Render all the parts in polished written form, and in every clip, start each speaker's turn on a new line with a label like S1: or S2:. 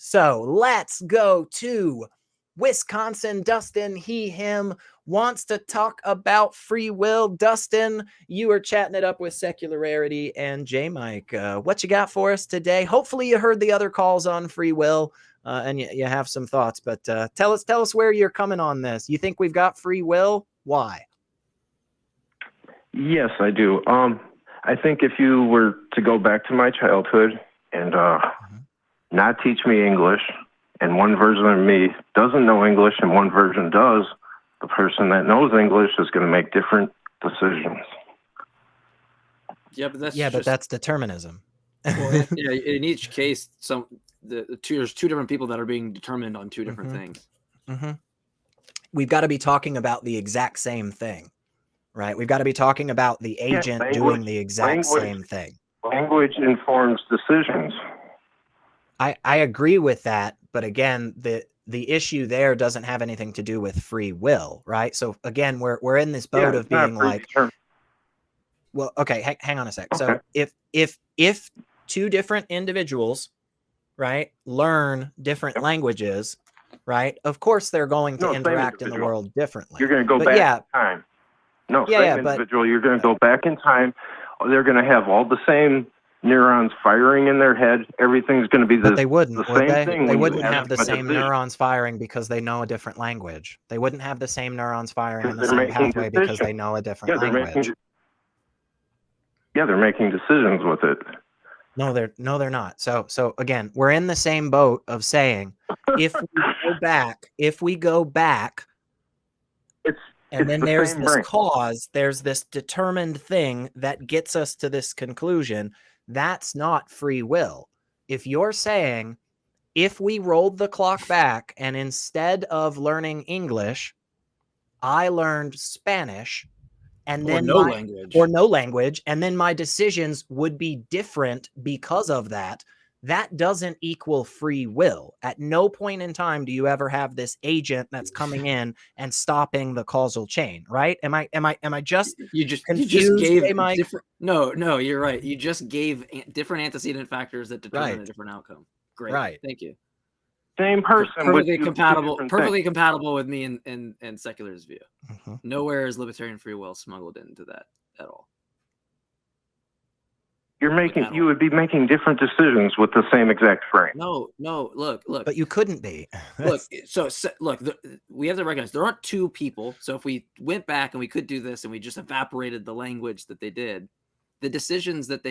S1: So let's go to Wisconsin. Dustin, he, him, wants to talk about free will. Dustin, you are chatting it up with Secular Rarity and JMike. What you got for us today? Hopefully you heard the other calls on free will and you have some thoughts, but tell us where you're coming on this. You think we've got free will? Why?
S2: Yes, I do. I think if you were to go back to my childhood and not teach me English, and one version of me doesn't know English and one version does, the person that knows English is going to make different decisions.
S3: Yeah, but
S1: that's determinism.
S3: Well, in each case, there's two different people that are being determined on two different things.
S1: We've got to be talking about the exact same thing, right? We've got to be talking about the agent doing the exact same thing.
S2: Language informs decisions.
S1: I agree with that, but again, the issue there doesn't have anything to do with free will, right? So again, we're in this boat of being like, well, okay, hang on a sec. Okay. So if two different individuals, right, learn different languages, right, of course they're going to interact in the world differently.
S2: You're going to go back in time. No, same individual. You're going to go back in time. They're going to have all the same neurons firing in their head. Everything's going to be the same thing.
S1: They wouldn't have the same neurons firing because they know a different language. They wouldn't have the same neurons firing in the same pathway because they know a different language.
S2: They're making decisions with it.
S1: No, they're not. So again, we're in the same boat of saying if we go back, and then there's this cause, there's this determined thing that gets us to this conclusion. That's not free will. If you're saying, if we rolled the clock back and instead of learning English, I learned Spanish, and then no language, and then my decisions would be different because of that, that doesn't equal free will. At no point in time do you ever have this agent that's coming in and stopping the causal chain, right? Am I just confused?
S3: You just gave different. No, you're right. You just gave different antecedent factors that determine a different outcome. Great, right? Thank you.
S2: Same person,
S3: perfectly compatible with me and Secular's view. Nowhere is libertarian free will smuggled into that at all.
S2: You would be making different decisions with the same exact frame.
S3: No, look.
S1: But you couldn't be.
S3: We have to recognize there aren't two people. So if we went back and we could do this and we just evaporated the language that they did, the decisions that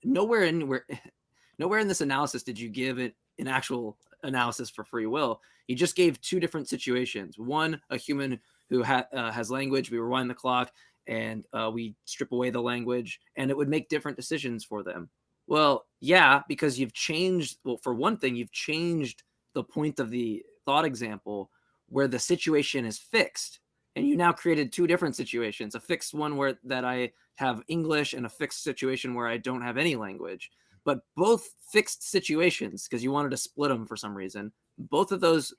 S3: nowhere in this analysis did you give it an actual analysis for free will. You just gave two different situations. One, a human who has language, we rewind the clock, and we strip away the language, and it would make different decisions for them. Well, yeah, because you've changed. Well, for one thing, you've changed the point of the thought example where the situation is fixed, and you now created two different situations: a fixed one where that I have English, and a fixed situation where I don't have any language. But both fixed situations, because you wanted to split them for some reason, both of those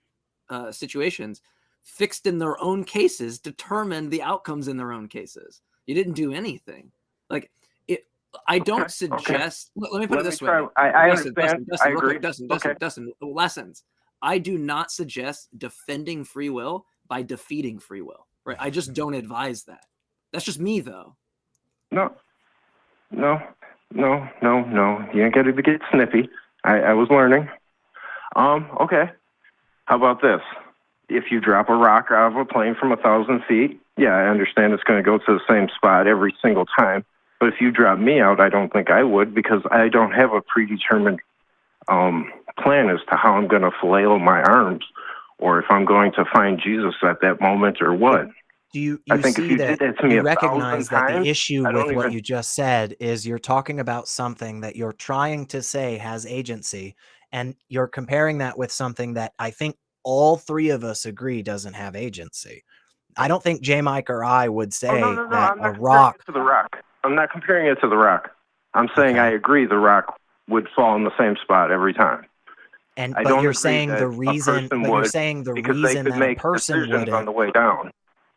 S3: situations, fixed in their own cases, determined the outcomes in their own cases. You didn't do anything. Like it. I don't suggest. Let me put it this way.
S2: I understand. I agree.
S3: Dustin, last sentence. I do not suggest defending free will by defeating free will. Right? I just don't advise that. That's just me, though.
S2: No. You ain't got to get snippy. I was learning. Okay. How about this? If you drop a rock out of a plane from 1,000 feet, yeah, I understand it's going to go to the same spot every single time. But if you drop me out, I don't think I would, because I don't have a predetermined plan as to how I'm going to flail my arms, or if I'm going to find Jesus at that moment, or what.
S1: You recognize that the issue with what you just said is you're talking about something that you're trying to say has agency, and you're comparing that with something that I think all three of us agree doesn't have agency. I don't think JMike or I would say that a rock.
S2: To the rock. I'm not comparing it to the rock. I'm saying I agree the rock would fall in the same spot every time.
S1: But you're saying the reason that a person would
S2: on the way down.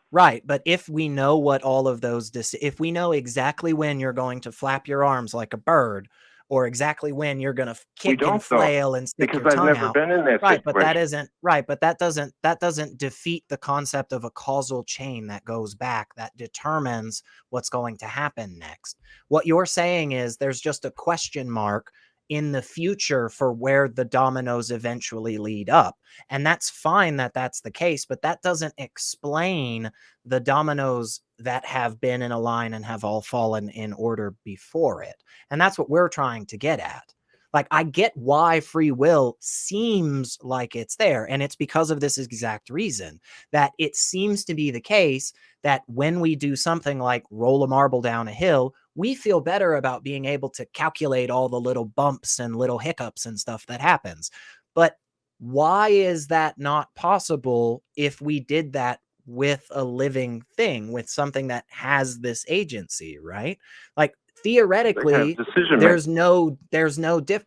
S1: Right, but if we know what all of those, if we know exactly when you're going to flap your arms like a bird, or exactly when you're going to kick and flail and stick
S2: because
S1: your tongue
S2: I've never
S1: out.
S2: been in that
S1: Right,
S2: situation.
S1: but that isn't right. But that doesn't defeat the concept of a causal chain that goes back, that determines what's going to happen next. What you're saying is there's just a question mark in the future for where the dominoes eventually lead up. And that's fine that that's the case, but that doesn't explain the dominoes that have been in a line and have all fallen in order before it. And that's what we're trying to get at. Like, I get why free will seems like it's there. And it's because of this exact reason, that it seems to be the case that when we do something like roll a marble down a hill, we feel better about being able to calculate all the little bumps and little hiccups and stuff that happens. But why is that not possible if we did that with a living thing, with something that has this agency, right? Like, theoretically, there's no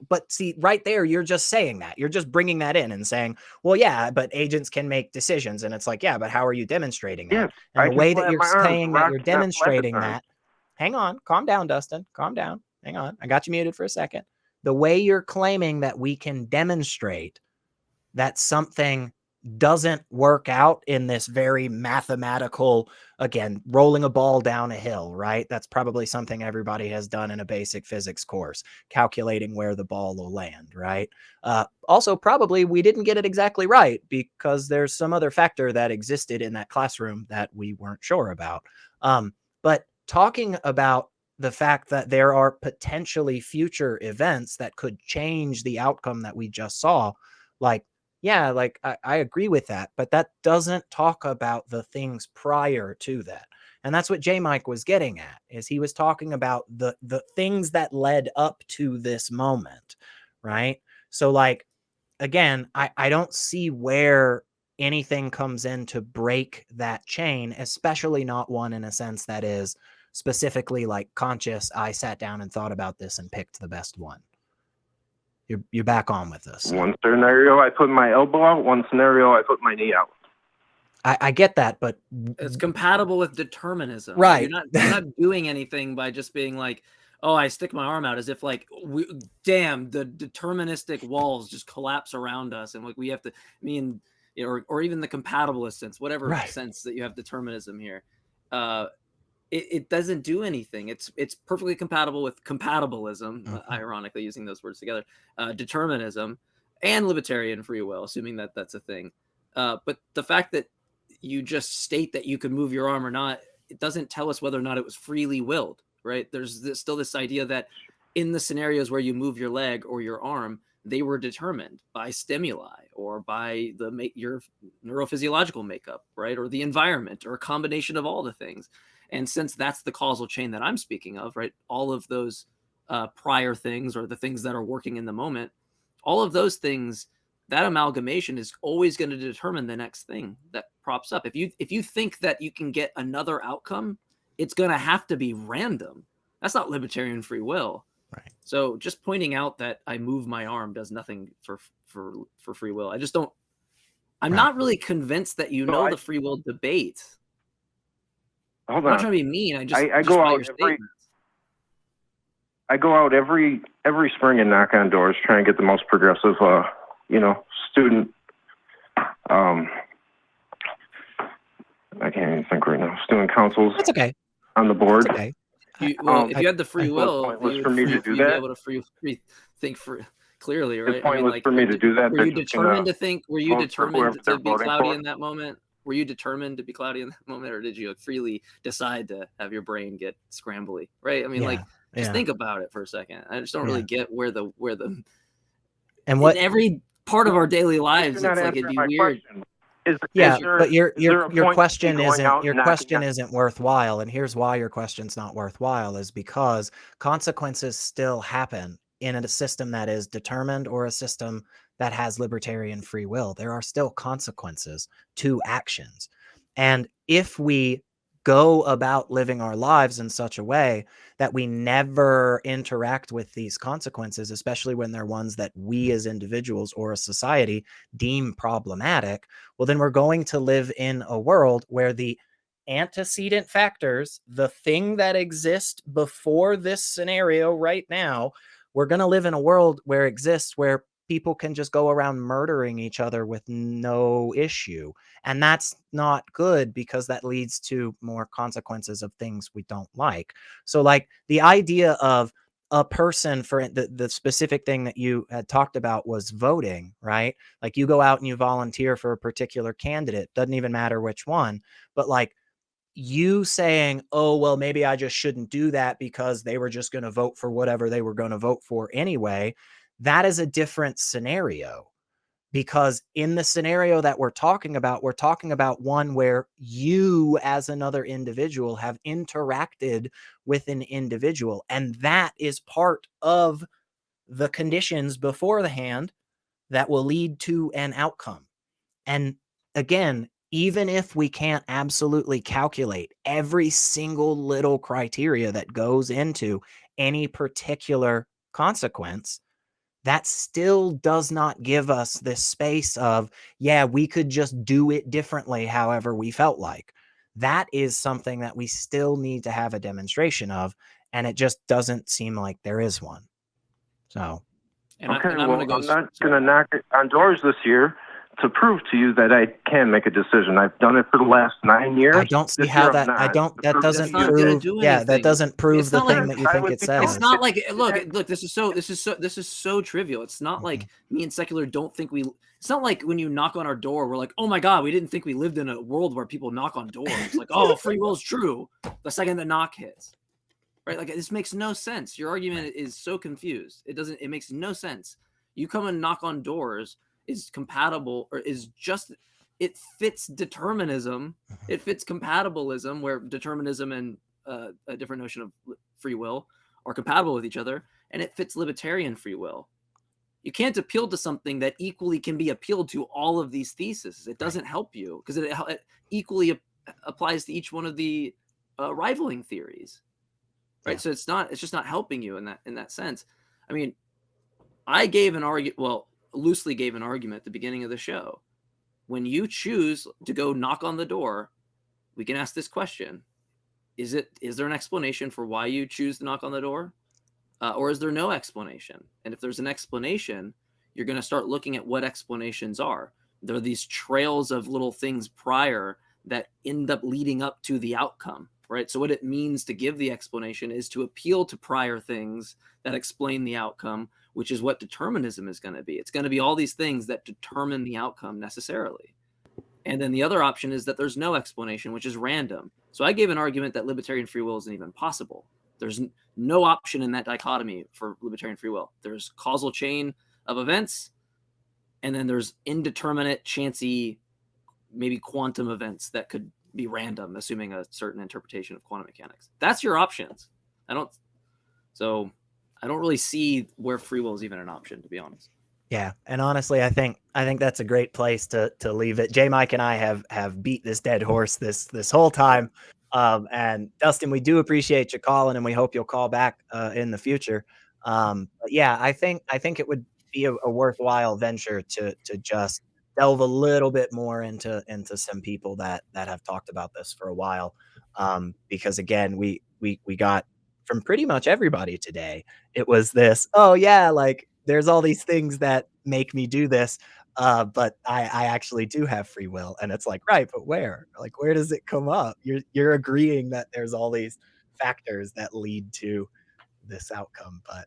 S1: but see, right there, you're just saying that. You're just bringing that in and saying, well, yeah, but agents can make decisions. And it's like, yeah, but how are you demonstrating that?
S2: Yes,
S1: and
S2: I
S1: the
S2: can
S1: way that
S2: flap
S1: you're
S2: my arms,
S1: saying that
S2: rock
S1: you're
S2: cannot flap
S1: demonstrating
S2: his arms.
S1: that, hang on, calm down, Dustin, calm down, hang on. I got you muted for a second. The way you're claiming that we can demonstrate that something doesn't work out in this very mathematical, again, rolling a ball down a hill, right? That's probably something everybody has done in a basic physics course, calculating where the ball will land, right? Also, probably we didn't get it exactly right because there's some other factor that existed in that classroom that we weren't sure about. But talking about the fact that there are potentially future events that could change the outcome that we just saw, like, yeah, like I agree with that, but that doesn't talk about the things prior to that. And that's what JMike was getting at, is he was talking about the things that led up to this moment, right? So, like, again, I don't see where anything comes in to break that chain, especially not one in a sense that is specifically like conscious. I sat down and thought about this and picked the best one. You're back on with us.
S2: One scenario, I put my elbow out. One scenario, I put my knee out.
S1: I get that, but
S3: it's compatible with determinism,
S1: right?
S3: You're not doing anything by just being like, oh, I stick my arm out, as if like, damn, the deterministic walls just collapse around us, and like we have to, or even the compatibilist sense, whatever sense that you have determinism here. It doesn't do anything. It's perfectly compatible with compatibilism, ironically using those words together, determinism, and libertarian free will, assuming that that's a thing. But the fact that you just state that you can move your arm or not, it doesn't tell us whether or not it was freely willed, right? There's still this idea that in the scenarios where you move your leg or your arm, they were determined by stimuli or by your neurophysiological makeup, right? Or the environment, or a combination of all the things. And since that's the causal chain that I'm speaking of, right, all of those prior things, or the things that are working in the moment, all of those things, that amalgamation is always going to determine the next thing that props up. If you think that you can get another outcome, it's going to have to be random. That's not libertarian free will.
S1: Right.
S3: So just pointing out that I move my arm does nothing for free will. I just don't. I'm not really convinced that the free will debate.
S2: Hold on.
S3: I'm not trying to be mean. I
S2: go out every spring and knock on doors, try and get the most progressive, student. I can't even think right now. Student councils.
S1: That's okay.
S2: On the board.
S1: That's okay.
S3: If you had the free will,
S2: you'd for me to do that.
S3: Be able to free think clearly, right?
S2: It's pointless for me to do that.
S3: Were you determined to think? Were you determined to be cloudy in that moment? Were you determined to be cloudy in that moment, or did you freely decide to have your brain get scrambly? Right? I mean, just think about it for a second. I just don't really get where the
S1: and what
S3: in every part of our daily lives, it's like it'd be weird.
S1: But your question isn't worthwhile, and here's why your question's not worthwhile, is because consequences still happen in a system that is determined or a system that has libertarian free will. There are still consequences to actions. And if we go about living our lives in such a way that we never interact with these consequences, especially when they're ones that we as individuals or a society deem problematic, well, then we're going to live in a world where the antecedent factors, the thing that exists before this scenario right now, we're going to live in a world where exists where people can just go around murdering each other with no issue. And that's not good, because that leads to more consequences of things we don't like. So like the idea of a person, for the specific thing that you had talked about was voting, right? Like you go out and you volunteer for a particular candidate, doesn't even matter which one, but like you saying, oh, well, maybe I just shouldn't do that because they were just going to vote for whatever they were going to vote for anyway. That is a different scenario, because in the scenario that we're talking about one where you as another individual have interacted with an individual. And that is part of the conditions beforehand that will lead to an outcome. And again, even if we can't absolutely calculate every single little criteria that goes into any particular consequence, that still does not give us this space of, yeah, we could just do it differently however we felt like. That is something that we still need to have a demonstration of, and it just doesn't seem like there is one. So,
S2: I'm not going to knock on doors this year to prove to you that I can make a decision. I've done it for the last 9 years.
S1: I don't see how that that doesn't prove. Yeah, that doesn't prove the thing that you think it says.
S3: It's not like look. This is so trivial. It's not like me and Secular don't think we. It's not like when you knock on our door, we're like, oh my god, we didn't think we lived in a world where people knock on doors. It's like, oh, free will is true the second the knock hits. Right? Like this makes no sense. Your argument is so confused. It makes no sense. You come and knock on doors is compatible, or is just, it fits determinism. It fits compatibilism, where determinism and a different notion of free will are compatible with each other, and it fits libertarian free will. You can't appeal to something that equally can be appealed to all of these theses. It doesn't help you, because it equally applies to each one of the rivaling theories. Right. Yeah. So it's just not helping you in that sense. I mean, I gave an argument, loosely gave an argument at the beginning of the show. When you choose to go knock on the door, we can ask this question. Is there an explanation for why you choose to knock on the door? Or is there no explanation? And if there's an explanation, you're going to start looking at what explanations are. There are these trails of little things prior that end up leading up to the outcome. Right. So what it means to give the explanation is to appeal to prior things that explain the outcome, which is what determinism is going to be. It's going to be all these things that determine the outcome necessarily. And then the other option is that there's no explanation, which is random. So I gave an argument that libertarian free will isn't even possible. There's no option in that dichotomy for libertarian free will. There's causal chain of events, and then there's indeterminate, chancy, maybe quantum events that could be random, assuming a certain interpretation of quantum mechanics. That's your options. I don't really see where free will is even an option, to be honest.
S1: Yeah, and honestly, I think that's a great place to leave it. JMike and I have beat this dead horse this whole time. And Dustin, we do appreciate you calling, and we hope you'll call back in the future. But yeah, I think it would be a worthwhile venture to just delve a little bit more into some people that have talked about this for a while, because again, we got from pretty much everybody today. It was this, oh yeah, like there's all these things that make me do this, but I actually do have free will. And it's like, right, but where does it come up? You're agreeing that there's all these factors that lead to this outcome, but